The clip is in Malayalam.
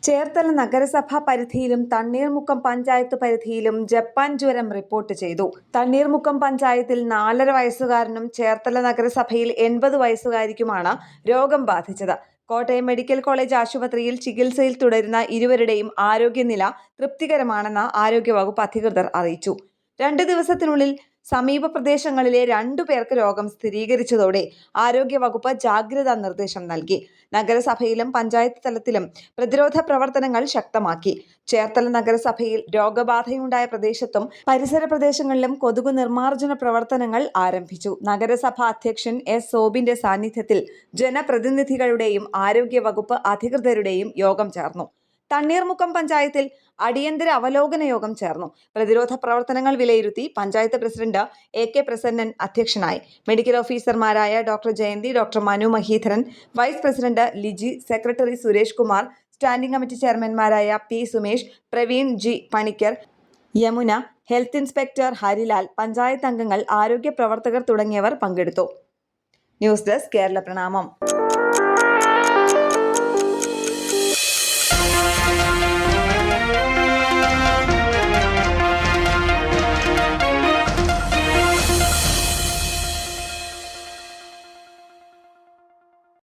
ചേർത്തല നഗരസഭാ പരിധിയിലും തണ്ണീർമുക്കം പഞ്ചായത്ത് പരിധിയിലും ജപ്പാൻ ജ്വരം റിപ്പോർട്ട് ചെയ്തു. തണ്ണീർമുക്കം പഞ്ചായത്തിൽ 4.5 വയസ്സുകാരനും ചേർത്തല നഗരസഭയിൽ 80 വയസ്സുകാരിക്കുമാണ് രോഗം ബാധിച്ചത്. കോട്ടയം മെഡിക്കൽ കോളേജ് ആശുപത്രിയിൽ ചികിത്സയിൽ തുടരുന്ന ഇരുവരുടെയും ആരോഗ്യനില തൃപ്തികരമാണെന്ന് ആരോഗ്യവകുപ്പ് അധികൃതർ അറിയിച്ചു. 2 ദിവസത്തിനുള്ളിൽ സമീപ പ്രദേശങ്ങളിലെ 2 പേർക്ക് രോഗം സ്ഥിരീകരിച്ചതോടെ ആരോഗ്യവകുപ്പ് ജാഗ്രതാ നിർദ്ദേശം നൽകി. നഗരസഭയിലും പഞ്ചായത്ത് തലത്തിലും പ്രതിരോധ പ്രവർത്തനങ്ങൾ ശക്തമാക്കി. ചേർത്തല നഗരസഭയിൽ രോഗബാധയുണ്ടായ പ്രദേശത്തും പരിസര പ്രദേശങ്ങളിലും കൊതുക് നിർമ്മാർജ്ജന പ്രവർത്തനങ്ങൾ ആരംഭിച്ചു. നഗരസഭാ അധ്യക്ഷൻ എസ് സോബിന്റെ സാന്നിധ്യത്തിൽ ജനപ്രതിനിധികളുടെയും ആരോഗ്യവകുപ്പ് അധികൃതരുടെയും യോഗം ചേർന്നു. തണ്ണീർമുക്കം പഞ്ചായത്തിൽ അടിയന്തര അവലോകന യോഗം ചേർന്നു. പ്രതിരോധ പ്രവർത്തനങ്ങൾ വിലയിരുത്തി പഞ്ചായത്ത് പ്രസിഡന്റ് AK പ്രസന്നൻ അധ്യക്ഷനായി. മെഡിക്കൽ ഓഫീസർമാരായ doctor Jayanthi, doctor Manu Mahidharan, vice president Liji, secretary Suresh Kumar, standing committee ചെയർമാൻമാരായ P Sumesh, Praveen G Panicker, Yamuna, health inspector Harilal, panchayat അംഗങ്ങൾ, ആരോഗ്യ പ്രവർത്തകർ തുടങ്ങിയവർ പങ്കെടുത്തു. ന്യൂസ് ഡെസ്ക് കേരള പ്രണാമം.